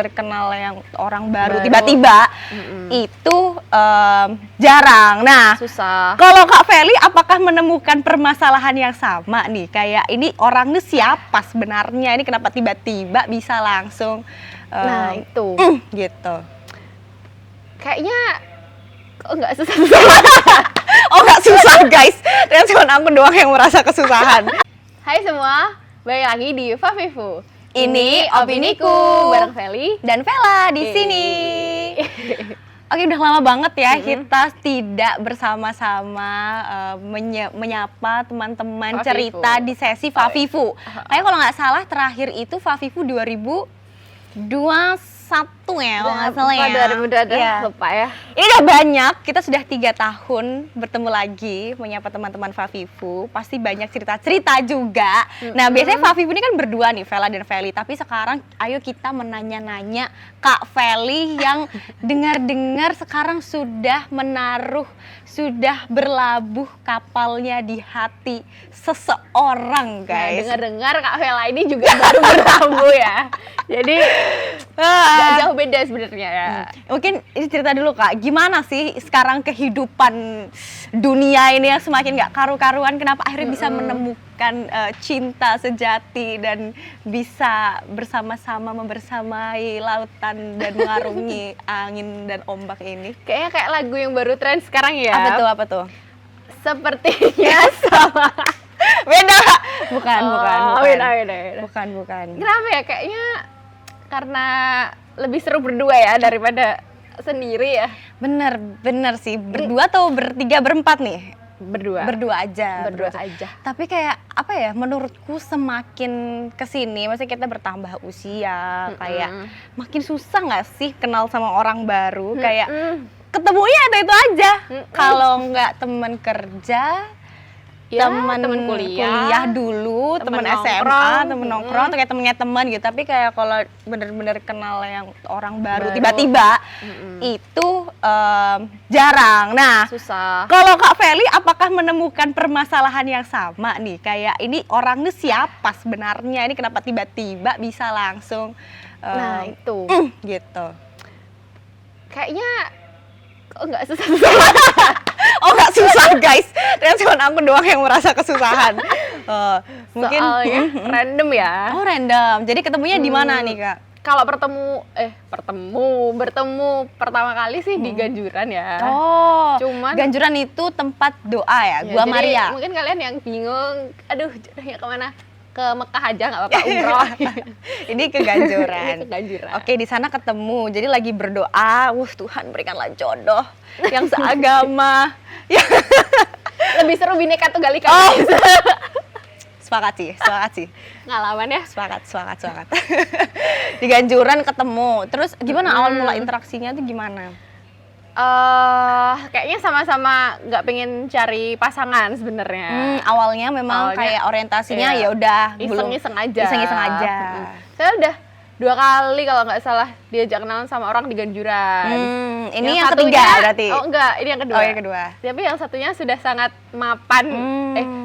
terkenal yang orang baru tiba-tiba itu jarang. Nah, Susah. kalau Kak Feli apakah menemukan permasalahan yang sama nih? Kayak ini orangnya siapa sebenarnya? Ini kenapa tiba-tiba bisa langsung Nah, itu. Gitu. Kayaknya kok nggak susah. Oh, nggak susah guys. Dan cuma aku doang yang merasa kesusahan. Hai semua, balik lagi di Favifu. Ini opiniku bareng Feli dan Vela di sini. Oke, udah lama banget ya kita tidak bersama-sama menyapa teman-teman Favifu. cerita di sesi Favifu. Kayak kalau nggak salah terakhir itu Favifu 2021 ya, kalau nggak salah ya. Udah lupa ya. Ini udah banyak, kita sudah 3 tahun bertemu lagi menyapa teman-teman Favifu. Pasti banyak cerita-cerita juga. Nah, biasanya Favifu ini kan berdua nih, Vela dan Feli. Tapi sekarang ayo kita menanya-nanya Kak Feli yang dengar-dengar sekarang sudah sudah berlabuh kapalnya di hati seseorang, guys. Nah, dengar-dengar Kak Vela ini juga baru berlabuh ya. Jadi nggak jauh beda sebenarnya ya. Mungkin ini cerita dulu Kak, gimana sih sekarang kehidupan dunia ini yang semakin gak karu-karuan, kenapa akhirnya bisa menemukan cinta sejati dan bisa bersama-sama membersamai lautan dan mengarungi angin dan ombak ini? Kayaknya kayak lagu yang baru tren sekarang ya. Apa tuh? Sepertinya sama. Beda Kak? Bukan. Beda. Bukan. Kenapa ya? Kayaknya karena lebih seru berdua ya daripada sendiri ya. Bener sih, berdua atau bertiga, berempat nih? Berdua aja. Tapi kayak apa ya, menurutku semakin kesini, maksudnya kita bertambah usia, kayak makin susah nggak sih kenal sama orang baru. Kayak ketemunya itu aja. Kalau nggak teman kerja, ya, temen kuliah dulu, temen SMA, temen nongkrong, atau kayak temennya teman gitu. Tapi kayak kalau bener-bener kenal yang orang baru tiba-tiba itu jarang. Nah, susah. kalau Kak Feli apakah menemukan permasalahan yang sama nih? Kayak ini orangnya siapa sebenarnya? Ini kenapa tiba-tiba bisa langsung Nah, itu. Gitu. Kayaknya kok nggak susah. Oh, nggak susah guys, dan cuma aku doang yang merasa kesusahan. Mungkin soalnya random ya. Oh, random. Jadi ketemunya di mana nih Kak? Kalau bertemu pertama kali sih di Ganjuran ya. Oh, cuman Ganjuran itu tempat doa ya, Gua jadi Maria. Mungkin kalian yang bingung, aduh jodohnya kemana? Ke Mekah aja nggak apa-apa, umroh. Ini ke Ganjuran. Ini ke Ganjuran. Oke, di sana ketemu. Jadi lagi berdoa, Tuhan berikanlah jodoh yang seagama. Lebih seru Bhinneka Tunggal Ika. Oh. Sepakat sih. Ngalaman ya? Sepakat. Di Ganjuran ketemu. Terus gimana awal mula interaksinya tuh gimana? Kayaknya sama-sama nggak pengen cari pasangan sebenarnya. Awalnya memang kayak orientasinya ya udah iseng-iseng aja. Saya udah 2 kali kalau nggak salah diajak kenalan sama orang di Ganjuran. Ini yang ketiga berarti? Oh enggak, ini yang kedua. Oh, yang kedua. Tapi yang satunya sudah sangat mapan.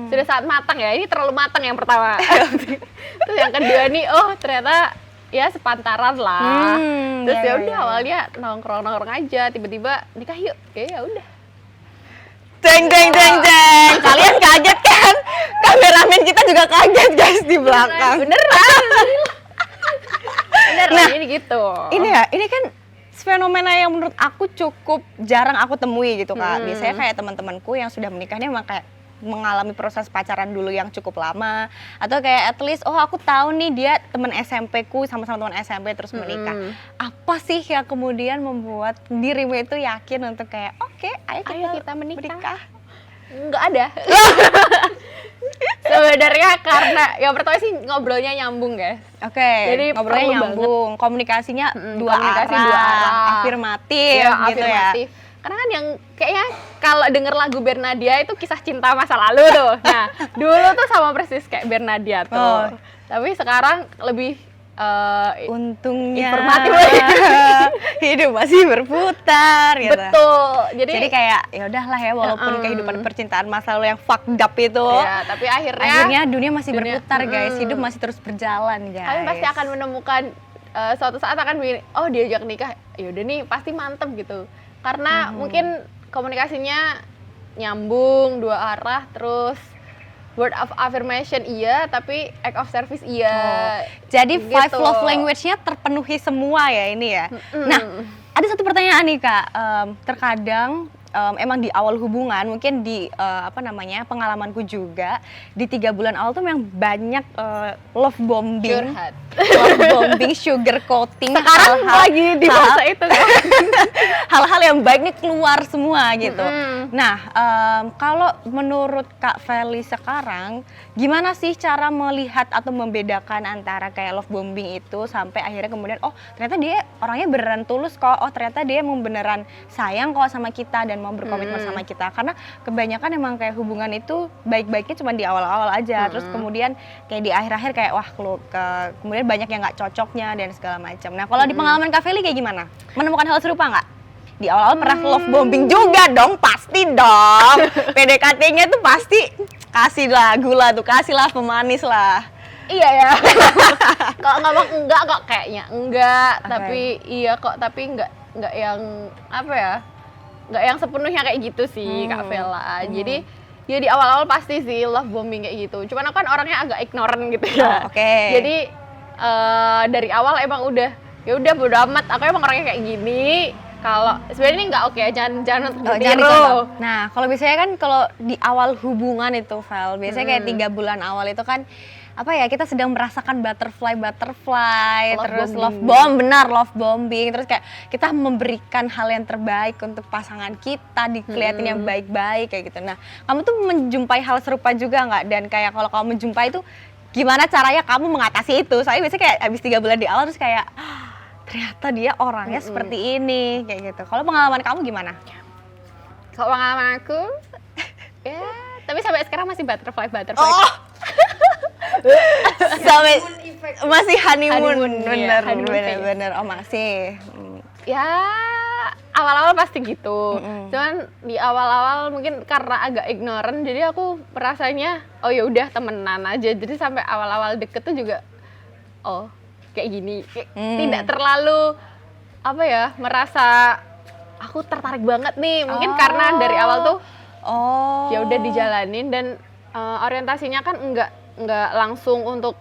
Sudah sangat matang ya. Ini terlalu matang yang pertama. Terus yang kedua nih, ternyata ya sepantaran lah. Terus ya udah awalnya nongkrong aja, tiba-tiba nikah yuk. Ya udah. Jeng. Kalian kaget kan? Kameramen kita juga kaget guys di belakang. Beneran, nah, ini gitu. Ini kan fenomena yang menurut aku cukup jarang aku temui gitu Kak. Biasanya kayak teman-temanku yang sudah menikah ini memang kayak mengalami proses pacaran dulu yang cukup lama, atau kayak at least aku tahu nih dia teman SMP ku, sama-sama teman SMP terus menikah. Apa sih yang kemudian membuat dirimu itu yakin untuk kayak oke, ayo kita menikah? Nggak ada. Sebenarnya karena yang pertama sih ngobrolnya nyambung guys. Oke, jadi ngobrolnya nyambung, komunikasinya dua arah, afirmatif gitu afirmatif. Ya. Karena kan yang kayaknya kalau denger lagu Bernadia itu kisah cinta masa lalu tuh. Nah, dulu tuh sama persis kayak Bernadia tuh. Tapi sekarang lebih untungnya informatif. Hidup masih berputar gitu. Betul. Jadi kayak ya udahlah ya, walaupun kehidupan percintaan masa lalu yang fucked up itu. Ya, tapi akhirnya dunia masih berputar guys. Hidup masih terus berjalan guys. Kalian pasti akan menemukan suatu saat akan begini, oh diajak nikah, yaudah nih pasti mantep gitu. Karena mungkin komunikasinya nyambung dua arah, terus word of affirmation iya, tapi act of service iya. Jadi Gitu. 5 love language-nya terpenuhi semua ya ini ya. Nah, ada satu pertanyaan nih Kak, terkadang emang di awal hubungan, mungkin di pengalamanku juga di 3 bulan awal tuh memang banyak love bombing, Curhat. love bombing, sugar coating, Sekarang lagi di masa itu kan. hal-hal yang baik nih keluar semua gitu. Nah, kalau menurut Kak Feli sekarang, gimana sih cara melihat atau membedakan antara kayak love bombing itu sampai akhirnya kemudian, oh ternyata dia orangnya beneran tulus kok, oh ternyata dia emang beneran sayang kok sama kita dan mau berkomitmen sama kita. Karena kebanyakan emang kayak hubungan itu baik-baiknya cuma di awal-awal aja, terus kemudian kayak di akhir-akhir kayak wah kemudian banyak yang nggak cocoknya dan segala macam. Nah kalau di pengalaman Kak Feli kayak gimana? Menemukan hal serupa nggak? Di awal-awal pernah love bombing juga dong, pasti dong. PDKT-nya tuh pasti kasih lah gula tuh, kasih lah pemanis lah. Iya ya. Kalau ngomong enggak kok kayaknya enggak, tapi iya kok, tapi enggak yang apa ya? Enggak yang sepenuhnya kayak gitu sih Kak Vela. Jadi ya di awal-awal pasti sih love bombing kayak gitu. Cuman aku kan orangnya agak ignorant gitu ya. Oke. Jadi dari awal emang udah ya udah bodo amat. Aku emang orangnya kayak gini. Kalau sebenarnya ini nggak oke, jangan Jangan ditiru. dicontoh. Nah, kalau biasanya kan kalau di awal hubungan itu, Vel, biasanya kayak 3 bulan awal itu kan apa ya, kita sedang merasakan butterfly, Love terus bombing. love bomb, benar love bombing, terus kayak kita memberikan hal yang terbaik untuk pasangan kita, dikeliatin yang baik-baik kayak gitu. Nah, kamu tuh menjumpai hal serupa juga nggak? Dan kayak kalau kamu menjumpai itu, gimana caranya kamu mengatasi itu? Soalnya biasanya kayak habis 3 bulan di awal terus kayak ternyata dia orangnya seperti ini kayak gitu. Kalau pengalaman kamu gimana? Kalau pengalaman aku, ya tapi sampai sekarang masih butterfly. Oh, sampai masih honeymoon, Honeymoon, iya, honeymoon phase. bener. Oh masih. Ya awal-awal pasti gitu. Cuman di awal-awal mungkin karena agak ignorant, jadi aku merasanya oh ya udah temenan aja. Jadi sampai awal-awal deket tuh juga oh kayak gini, tidak terlalu apa ya merasa aku tertarik banget nih. Mungkin karena dari awal tuh ya udah dijalanin dan orientasinya kan enggak langsung untuk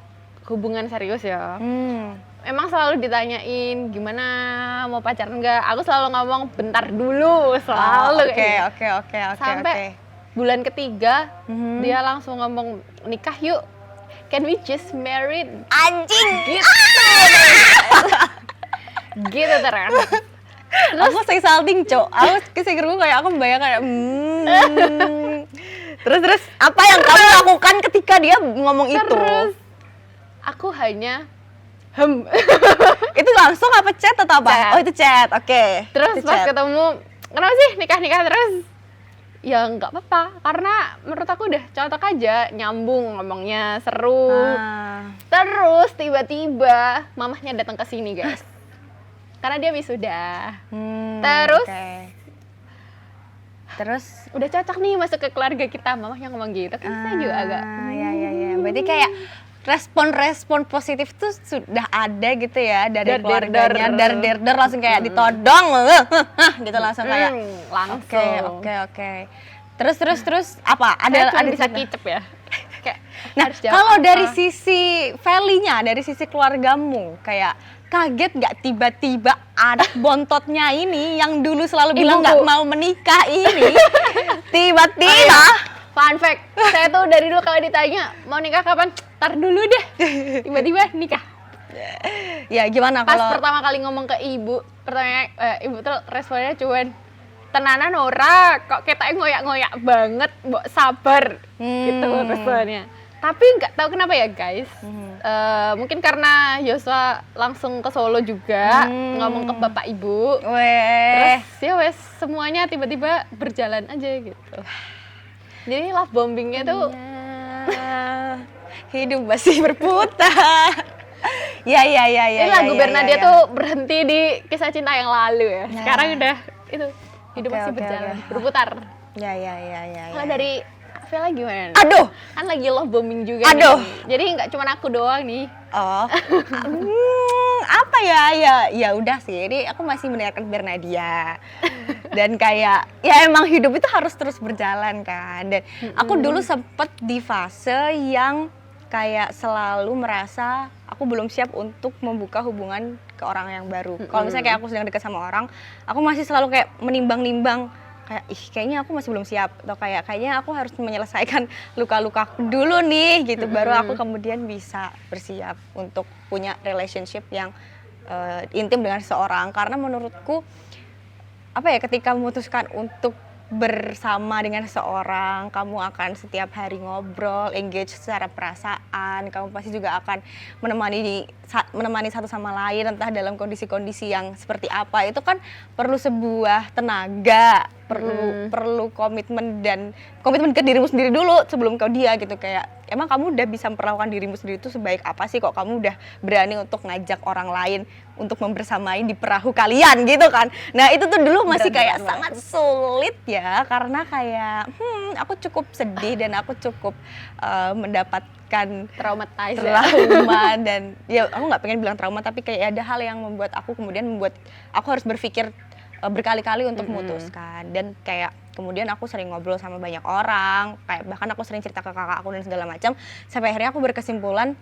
hubungan serius ya. Emang selalu ditanyain gimana mau pacaran enggak. Aku selalu ngomong bentar dulu, selalu kayak gitu. Oke. Sampai bulan ketiga dia langsung ngomong nikah yuk. Can we just married? Anjing. Gitu. Gitu terus. Aku say salting, Cok. Aku kesegerku kayak aku membayangkan Terus apa yang kamu lakukan ketika dia ngomong itu? Terus aku hanya Itu langsung apa chat atau apa? Chat. Oh, itu chat. Oke. terus Itu pas chat. ketemu kenapa sih nikah terus? Ya nggak apa-apa, karena menurut aku udah cocok aja, nyambung ngomongnya, seru. Terus tiba-tiba mamahnya datang ke sini guys, karena dia wisuda. Terus Oke. Terus udah cocok nih masuk ke keluarga kita, mamahnya ngomong gitu kan saya juga agak ya. Berarti kayak respon positif tuh sudah ada gitu ya dari keluarganya, der langsung kayak ditodong, gitu langsung kayak langsung. Oke. Terus apa? Saya cuma Ada bisa cerita? kicep ya. Kayak Nah, harus jawab kalau apa. dari sisi Feli-nya, dari sisi keluargamu, kayak kaget nggak tiba-tiba anak bontotnya ini yang dulu selalu bilang Ibuku. nggak mau menikah ini, tiba-tiba Fun fact, saya tuh dari dulu kalau ditanya mau nikah kapan, tar dulu deh. Tiba-tiba nikah. ya gimana Pas kalau pertama kali ngomong ke ibu, ibu tuh responnya cuman tenanan ora, kok kita ngoyak-ngoyak banget, mbok sabar. Gitu responnya. Tapi nggak tahu kenapa ya guys. Mungkin karena Yosua langsung ke Solo juga ngomong ke bapak ibu. weh Terus ya wes semuanya tiba-tiba berjalan aja gitu. Jadi love bombingnya tuh hidup masih berputar. ya. ini lagu Bernadette tuh berhenti di kisah cinta yang lalu ya. Sekarang udah itu hidup Oke, masih oke, berjalan, oke. berputar. Ya. Kalau dari Vela gimana? Aduh. Kan lagi love bombing juga Aduh. nih. Jadi nggak cuma aku doang nih. Oh. apa ya, ya udah sih, ini aku masih mendengarkan Bernadia. Dan kayak ya emang hidup itu harus terus berjalan kan. Dan aku dulu sempet di fase yang kayak selalu merasa aku belum siap untuk membuka hubungan ke orang yang baru. Kalau misalnya kayak aku sedang dekat sama orang, aku masih selalu kayak menimbang-nimbang kayak kayaknya aku masih belum siap, atau kayaknya aku harus menyelesaikan luka-luka dulu nih gitu, baru aku kemudian bisa bersiap untuk punya relationship yang intim dengan seseorang. Karena menurutku apa ya, ketika memutuskan untuk bersama dengan seseorang, kamu akan setiap hari ngobrol, engage secara perasaan, kamu pasti juga akan menemani satu sama lain, entah dalam kondisi-kondisi yang seperti apa. Itu kan perlu sebuah tenaga, perlu komitmen ke dirimu sendiri dulu sebelum ke dia gitu. Kayak emang kamu udah bisa memperlakukan dirimu sendiri itu sebaik apa sih, kok kamu udah berani untuk ngajak orang lain untuk membersamai di perahu kalian gitu kan. Nah itu tuh dulu masih kayak sangat sulit ya, karena kayak aku cukup sedih dan aku cukup mendapatkan trauma dan ya aku nggak pengen bilang trauma, tapi kayak ada hal yang membuat aku harus berpikir berkali-kali untuk memutuskan. Dan kayak kemudian aku sering ngobrol sama banyak orang, kayak bahkan aku sering cerita ke kakak aku dan segala macam, sampai akhirnya aku berkesimpulan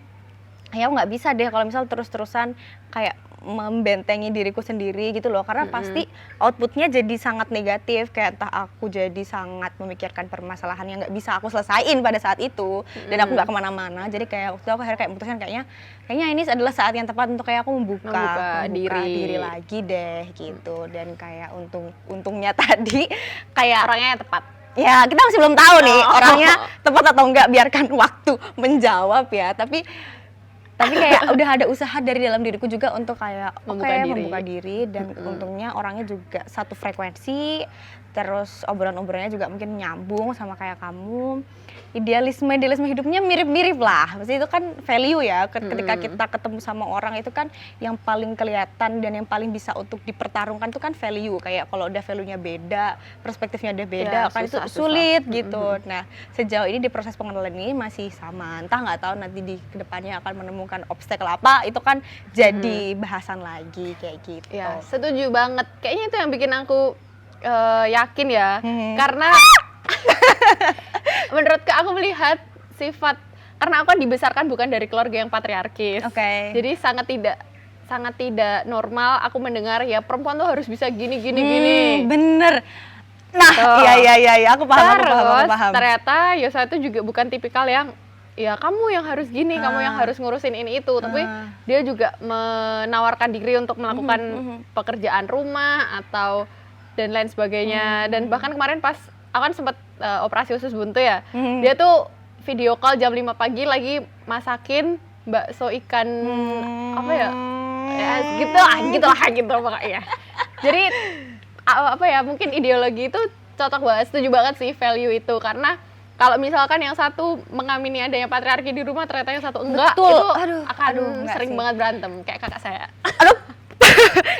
ya aku nggak bisa deh kalau misal terus-terusan kayak membentengi diriku sendiri gitu loh, karena pasti outputnya jadi sangat negatif, kayak entah aku jadi sangat memikirkan permasalahan yang nggak bisa aku selesain pada saat itu, dan aku nggak kemana-mana. Jadi kayak waktu itu aku akhirnya kayak memutuskan kayaknya ini adalah saat yang tepat untuk kayak aku membuka diri lagi deh gitu. Dan kayak untungnya tadi kayak orangnya yang tepat. Ya kita masih belum tahu nih orangnya tepat atau enggak, biarkan waktu menjawab ya. Tapi kayak udah ada usaha dari dalam diriku juga untuk kayak membuka diri. Dan untungnya orangnya juga satu frekuensi, terus obrolan-obrolannya juga mungkin nyambung sama kayak kamu. Idealisme hidupnya mirip-mirip lah. Maksudnya itu kan value ya, ketika kita ketemu sama orang itu kan yang paling kelihatan dan yang paling bisa untuk dipertarungkan itu kan value. Kayak kalau udah value-nya beda, perspektifnya udah beda, ya, kan itu sulit gitu. Nah sejauh ini di proses pengenalan ini masih sama, entah nggak tahu nanti di kedepannya akan menemukan obstacle apa, itu kan jadi bahasan lagi kayak gitu. Ya setuju banget, kayaknya itu yang bikin aku yakin ya, karena menurutku aku melihat sifat, karena aku kan dibesarkan bukan dari keluarga yang patriarkis, jadi sangat tidak normal aku mendengar ya perempuan tuh harus bisa gini. Bener. Nah, iya, aku paham. Ternyata Yosa itu juga bukan tipikal yang ya kamu yang harus gini, kamu yang harus ngurusin ini itu, tapi dia juga menawarkan diri untuk melakukan pekerjaan rumah atau dan lain sebagainya. Dan bahkan kemarin pas aku kan sempat operasi usus buntu ya, dia tuh video call jam 5 pagi lagi masakin bakso ikan apa ya, gitu lah pokoknya. Jadi apa ya, mungkin ideologi itu cocok banget, setuju banget sih value itu, karena kalau misalkan yang satu mengamini adanya patriarki di rumah, ternyata yang satu enggak, itu akan sering banget berantem kayak kakak saya.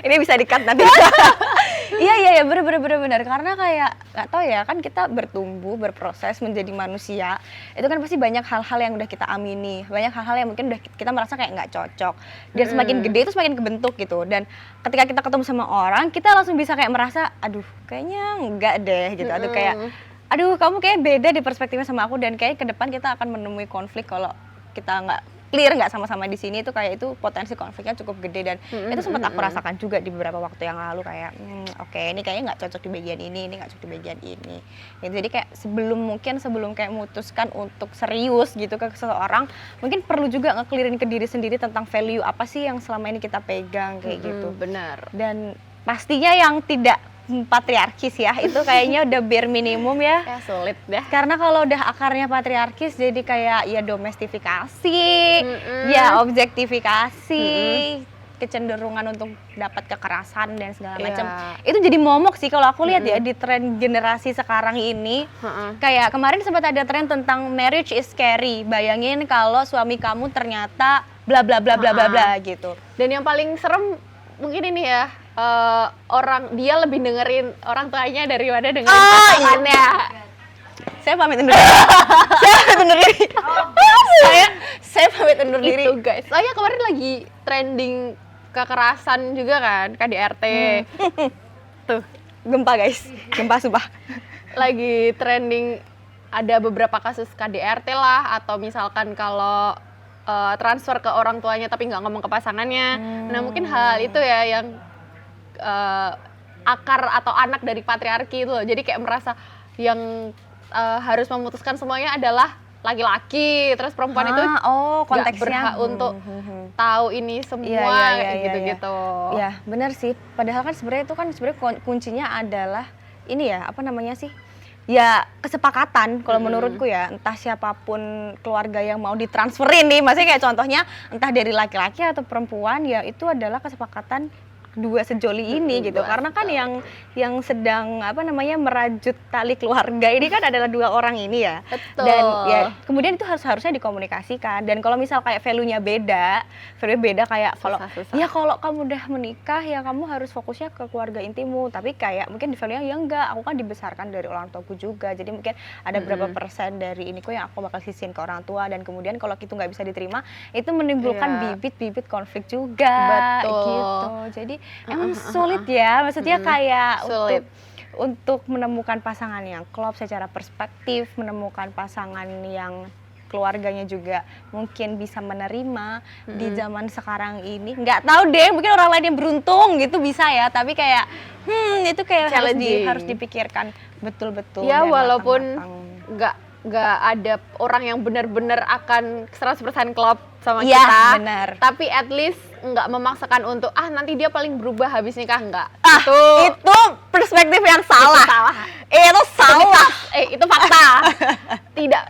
Ini bisa di-cut nanti. Iya, bener. Karena kayak nggak tahu ya, kan kita bertumbuh, berproses menjadi manusia, itu kan pasti banyak hal-hal yang udah kita amini, banyak hal-hal yang mungkin udah kita merasa kayak nggak cocok. Dan semakin gede itu semakin kebentuk gitu. Dan ketika kita ketemu sama orang, kita langsung bisa kayak merasa, aduh kayaknya enggak deh gitu. Aduh kamu kayak beda di perspektifnya sama aku, dan kayak ke depan kita akan menemui konflik kalau kita nggak clear, nggak sama-sama di sini, itu kayak itu potensi konfliknya cukup gede. Dan itu sempat aku rasakan juga di beberapa waktu yang lalu, kayak oke, ini kayaknya nggak cocok di bagian ini nggak cocok di bagian ini gitu. Jadi kayak sebelum kayak memutuskan untuk serius gitu ke seseorang, mungkin perlu juga nge-clearin ke diri sendiri tentang value apa sih yang selama ini kita pegang kayak gitu. Benar. Dan pastinya yang tidak patriarkis ya, itu kayaknya udah bare minimum ya. Ya sulit deh. Karena kalau udah akarnya patriarkis jadi kayak ya domestifikasi, ya objektifikasi, kecenderungan untuk dapat kekerasan dan segala macam. Itu jadi momok sih kalau aku lihat ya di tren generasi sekarang ini. Kayak kemarin sempat ada tren tentang marriage is scary. Bayangin kalau suami kamu ternyata bla bla bla bla bla bla gitu. Dan yang paling serem mungkin ini ya, orang dia lebih dengerin orang tuanya daripada dengerin pasangannya. Saya pamit undur diri. Saya pamit undur diri. Itu guys. Saya kemarin lagi trending kekerasan juga kan, KDRT. Tuh, Gempa guys, gempa sumpah. lagi trending ada beberapa kasus KDRT lah, atau misalkan kalau transfer ke orang tuanya tapi nggak ngomong ke pasangannya. Nah mungkin hal itu ya yang akar atau anak dari patriarki itu loh. Jadi kayak merasa yang harus memutuskan semuanya adalah laki-laki, terus perempuan itu nggak konteksnya berhak untuk tahu ini semua gitu-gitu. Ya benar sih. Padahal kan sebenarnya itu kan sebenarnya kuncinya adalah ini ya, apa namanya sih? Ya kesepakatan kalau menurutku ya, entah siapapun keluarga yang mau ditransferin nih, maksudnya kayak contohnya entah dari laki-laki atau perempuan, ya itu adalah kesepakatan dua sejoli ini gitu. Karena kan yang sedang apa namanya merajut tali keluarga ini kan adalah dua orang ini ya. Betul. Dan ya kemudian itu harusnya dikomunikasikan. Dan kalau misal kayak value-nya beda kayak kalau ya kalau kamu udah menikah ya kamu harus fokusnya ke keluarga intimu. Tapi kayak mungkin di value-nya ya enggak, aku kan dibesarkan dari orang tuaku juga. Jadi mungkin ada berapa persen dari ini kok yang aku bakal sisihin ke orang tua, dan kemudian kalau itu nggak bisa diterima, itu menimbulkan bibit-bibit konflik juga. Betul. Gitu. Jadi emang sulit ya, maksudnya kayak sulit. untuk menemukan pasangan yang klop secara perspektif, menemukan pasangan yang keluarganya juga mungkin bisa menerima di zaman sekarang ini. Nggak tahu deh, mungkin orang lain yang beruntung gitu bisa ya, tapi kayak itu kayak harus dipikirkan betul-betul. Ya dan walaupun matang-matang. nggak ada orang yang benar-benar akan 100% klop sama Iya, kita, benar. tapi at least nggak memaksakan untuk nanti dia paling berubah habis nikah, nggak. Itu perspektif yang salah. Itu salah. Itu salah. Itu fakta.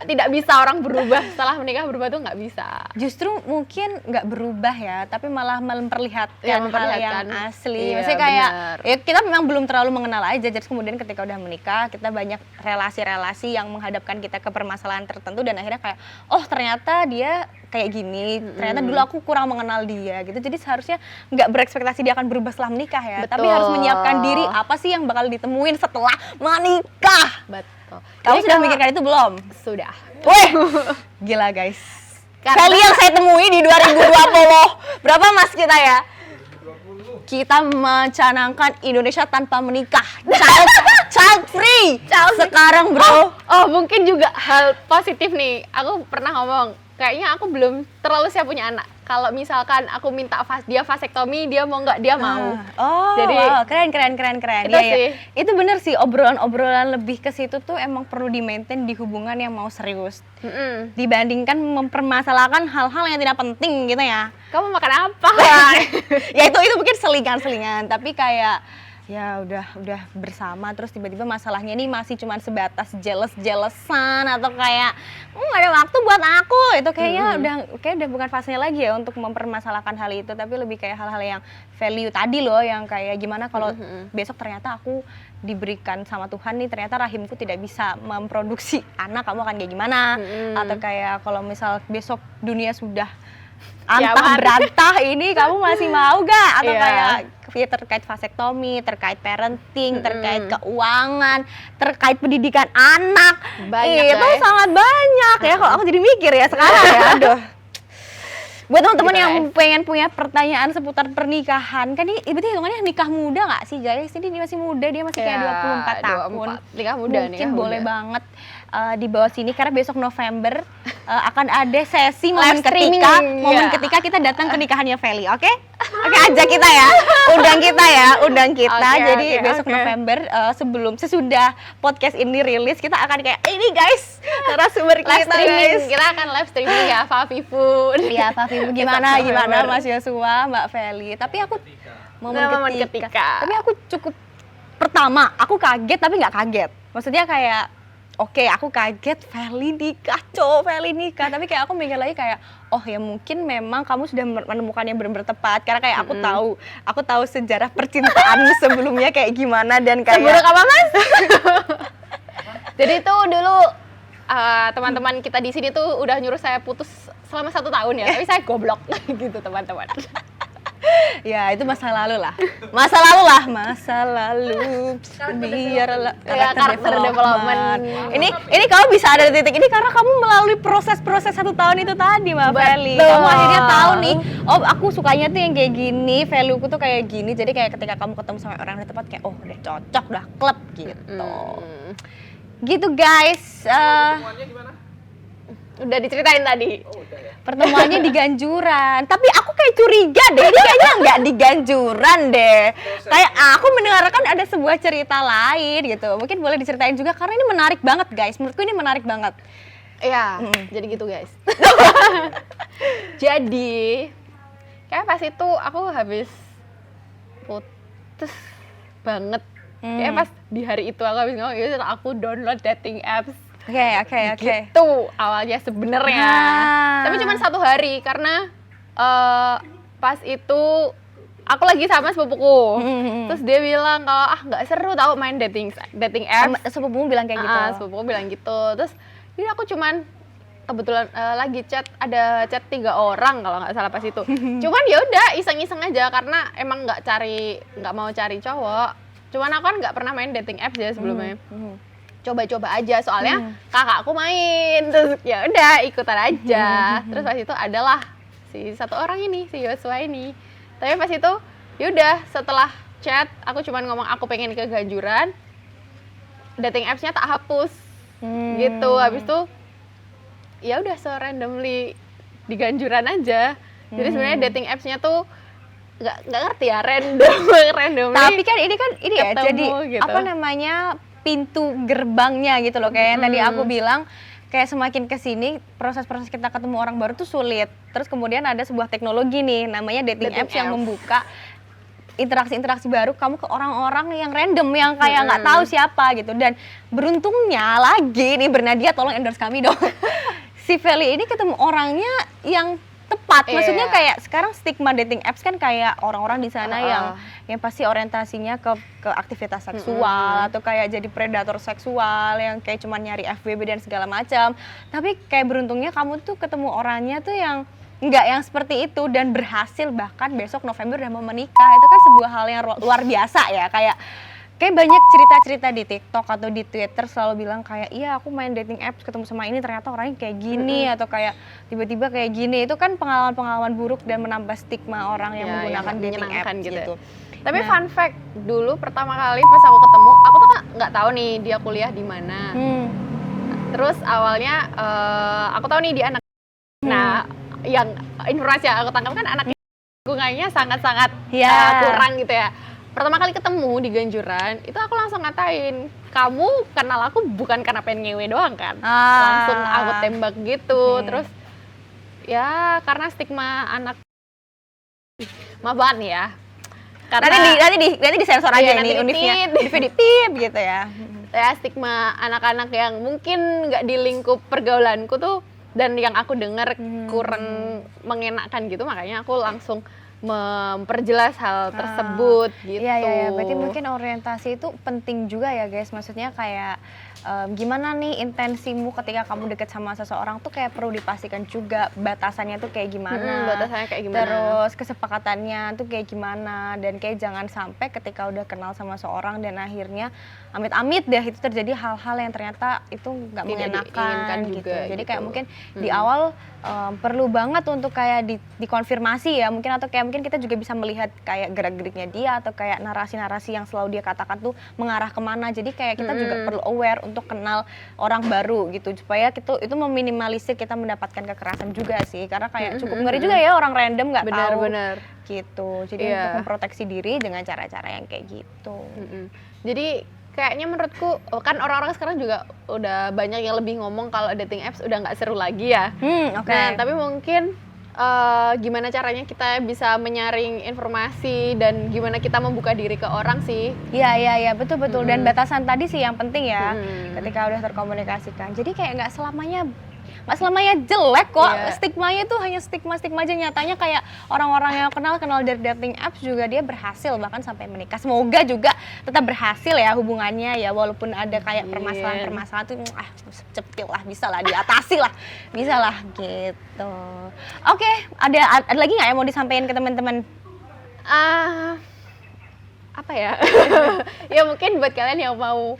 Tidak bisa orang berubah setelah menikah, berubah tuh nggak bisa. Justru mungkin nggak berubah ya, tapi malah memperlihatkan, Ya, hal yang asli. Iya, Maksudnya kayak benar. ya kita memang belum terlalu mengenal aja, jadi kemudian ketika udah menikah kita banyak relasi-relasi yang menghadapkan kita ke permasalahan tertentu, dan akhirnya kayak ternyata dia kayak gini, ternyata dulu aku kurang mengenal dia gitu. Jadi seharusnya nggak berekspektasi dia akan berubah setelah menikah ya, tapi harus menyiapkan diri apa sih yang bakal ditemuin setelah menikah. Betul. Kamu Jadi sudah memikirkan itu belum? Sudah. Wih, gila guys. Karena- Kali yang saya temui di 2020, berapa mas kita ya? Kita mencanangkan Indonesia tanpa menikah, child free. Sekarang bro. Oh, mungkin juga hal positif nih. Aku pernah ngomong, kayaknya aku belum terlalu siap punya anak. Kalau misalkan aku minta dia vasektomi, dia mau nggak, dia mau. Jadi keren. Itu Iya, sih. Itu bener sih, obrolan lebih ke situ tuh emang perlu di-maintain di hubungan yang mau serius. Dibandingkan mempermasalahkan hal-hal yang tidak penting gitu ya. Kamu makan apa? Ya itu mungkin selingan, tapi kayak ya udah bersama terus tiba-tiba masalahnya ini masih cuma sebatas jealous-jealousan atau kayak nggak ada waktu buat aku, itu kayaknya udah bukan fasenya lagi ya untuk mempermasalahkan hal itu, tapi lebih kayak hal-hal yang value tadi loh, yang kayak gimana kalau besok ternyata aku diberikan sama Tuhan nih, ternyata rahimku tidak bisa memproduksi anak, kamu akan kayak gimana? Atau kayak kalau misal besok dunia sudah antah berantah ini, kamu masih mau gak? Atau kayak ya, terkait vasektomi, terkait parenting, terkait keuangan, terkait pendidikan anak, Banyak, itu guys. sangat banyak ya. Kalau aku jadi mikir ya sekarang ya, aduh. Buat teman-teman Gitu, yang guys. pengen punya pertanyaan seputar pernikahan, kan ini berarti hitungannya nikah muda nggak sih guys? Ini dia masih muda, dia masih kayak 24 tahun. Nikah muda, Mungkin nikah boleh muda. banget di bawah sini, karena besok November akan ada sesi momen Live streaming, momen iya. ketika kita datang ke nikahannya Feli, oke? Oke, ajak kita ya, undang kita. Oke, Jadi oke, besok oke. November sesudah podcast ini rilis, kita akan kayak ini guys, narasumber Live kita streaming, guys. kita akan live streaming ya, Fafi Food. Iya, Fafi, gimana Besok November. Mas Yosua, Mbak Feli. Tapi aku momen ketika. Tapi aku cukup pertama, aku kaget tapi nggak kaget. Maksudnya kayak oke, aku kaget Feli nikah, Feli nikah. Tapi kayak aku mikir lagi kayak ya mungkin memang kamu sudah menemukan yang benar-benar tepat. Karena kayak aku tahu sejarah percintaanmu sebelumnya kayak gimana, dan kayak Seburuk apa, Mas? Jadi tuh dulu teman-teman kita di sini tuh udah nyuruh saya putus selama 1 tahun ya, tapi saya goblok gitu teman-teman. Ya itu masa lalu lah. Masa lalu. Biarlah karakter development. Ini kamu bisa ada di titik ini karena kamu melalui proses-proses 1 tahun itu tadi, Mbak Feli. Betul. Kamu akhirnya tahu nih, oh aku sukanya tuh yang kayak gini, value-ku tuh kayak gini. Jadi kayak ketika kamu ketemu sama orang yang tepat kayak oh udah cocok, udah klop gitu. Gitu guys. Pertemuannya gimana? Udah diceritain tadi. Oh, udah ya. Pertemuannya di Ganjuran, tapi aku kayak curiga deh, ini kayaknya nggak di Ganjuran deh. Kayak aku mendengarkan ada sebuah cerita lain gitu. Mungkin boleh diceritain juga karena ini menarik banget guys. Menurutku ini menarik banget. Iya, jadi gitu guys. Jadi, kayak pas itu aku habis putus banget. Kayak pas di hari itu aku habis ngomong, "Yaudah, aku download dating apps." Oke. Gitu awalnya sebenarnya. Tapi cuma 1 hari karena pas itu aku lagi sama sepupuku. Terus dia bilang kalau nggak seru tau main dating apps. Sepupumu bilang kayak gitu. Sepupuku bilang gitu. Terus ini aku cuman kebetulan lagi ada chat 3 orang kalau nggak salah pas itu. Cuman ya udah iseng-iseng aja karena emang nggak mau cari cowok. Cuman aku kan nggak pernah main dating apps ya sebelumnya. Coba-coba aja soalnya kakakku main, terus ya udah ikutan aja. Terus pas itu adalah si 1 orang ini, si Yosua ini. Tapi pas itu yaudah setelah chat aku cuman ngomong aku pengen ke Ganjuran, dating apps-nya tak hapus gitu. Habis itu ya udah so randomly di Ganjuran aja. Jadi sebenarnya dating apps-nya tuh nggak ngerti ya, randomly. Tapi kan ini ya ketemu, jadi gitu. apa namanya pintu gerbangnya gitu loh, kayak yang tadi aku bilang, kayak semakin kesini proses-proses kita ketemu orang baru tuh sulit. Terus kemudian ada sebuah teknologi nih namanya dating apps yang membuka interaksi-interaksi baru kamu ke orang-orang yang random yang kayak nggak tahu siapa gitu. Dan beruntungnya lagi nih Bernadia, tolong endorse kami dong. Si Feli ini ketemu orangnya yang tepat. Maksudnya kayak sekarang stigma dating apps kan kayak orang-orang di sana yang pasti orientasinya ke aktivitas seksual atau kayak jadi predator seksual yang kayak cuman nyari FWB dan segala macam. Tapi kayak beruntungnya kamu tuh ketemu orangnya tuh yang enggak yang seperti itu dan berhasil, bahkan besok November udah mau menikah. Itu kan sebuah hal yang luar biasa ya. Kayak banyak cerita-cerita di TikTok atau di Twitter selalu bilang kayak iya aku main dating apps ketemu sama ini ternyata orangnya kayak gini atau kayak tiba-tiba kayak gini. Itu kan pengalaman-pengalaman buruk dan menambah stigma orang yang menggunakan dating apps gitu. Tapi fun fact, dulu pertama kali pas aku ketemu, aku tuh nggak tahu nih dia kuliah di mana. Terus awalnya aku tahu nih dia anak. Nah, yang informasi yang aku tangkap kan anak lingkungannya sangat-sangat kurang gitu ya. Pertama kali ketemu di Ganjuran, itu aku langsung ngatain, kamu kenal aku bukan karena pengen ngewe doang kan? Langsung aku tembak gitu. Terus ya karena stigma anak, maaf banget nih ya. Karena nanti disensor aja ini univnya, di gitu ya. Ya stigma anak-anak yang mungkin nggak di lingkup pergaulanku tuh dan yang aku dengar kurang mengenakan gitu, makanya aku langsung memperjelas hal tersebut gitu. Iya, berarti mungkin orientasi itu penting juga ya guys. Maksudnya kayak gimana nih intensimu ketika kamu deket sama seseorang tuh kayak perlu dipastikan juga batasannya tuh kayak gimana. Batasannya kayak gimana. Terus kesepakatannya tuh kayak gimana, dan kayak jangan sampai ketika udah kenal sama seseorang dan akhirnya amit-amit deh itu terjadi hal-hal yang ternyata itu nggak mengenakan gitu. Jadi kayak mungkin di awal perlu banget untuk kayak dikonfirmasi ya mungkin, atau kayak mungkin kita juga bisa melihat kayak gerak-geriknya dia atau kayak narasi-narasi yang selalu dia katakan tuh mengarah kemana. Jadi kayak kita juga perlu aware untuk kenal orang baru gitu supaya itu meminimalisir kita mendapatkan kekerasan juga sih, karena kayak cukup ngeri juga ya orang random nggak tahu gitu. Jadi untuk memproteksi diri dengan cara-cara yang kayak gitu. Jadi kayaknya menurutku kan orang-orang sekarang juga udah banyak yang lebih ngomong kalau dating apps udah nggak seru lagi ya. Nah tapi mungkin gimana caranya kita bisa menyaring informasi dan gimana kita membuka diri ke orang sih. Iya betul. Dan batasan tadi sih yang penting ya ketika udah terkomunikasikan. Jadi kayak nggak selamanya jelek kok. Stigmanya tuh hanya stigma aja. Nyatanya kayak orang-orang yang kenal dari dating apps juga dia berhasil bahkan sampai menikah. Semoga juga tetap berhasil ya hubungannya ya, walaupun ada kayak permasalahan tuh cepil lah, bisa lah diatasi lah, bisa lah gitu. Oke, ada lagi nggak yang mau disampaikan ke teman-teman? Apa ya? Ya mungkin buat kalian yang mau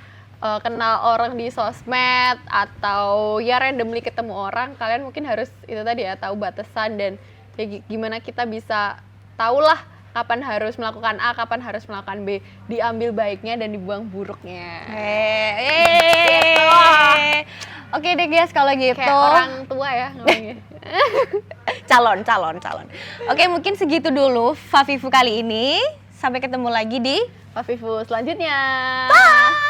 kenal orang di sosmed atau ya randomly ketemu orang, kalian mungkin harus itu tadi ya, tahu batasan dan ya gimana kita bisa tahulah kapan harus melakukan A, kapan harus melakukan B, diambil baiknya dan dibuang buruknya. Oke deh guys, kalau gitu. Kayak orang tua ya ngomongnya. calon. Oke, mungkin segitu dulu Fafifu kali ini. Sampai ketemu lagi di Fafifu selanjutnya. Bye.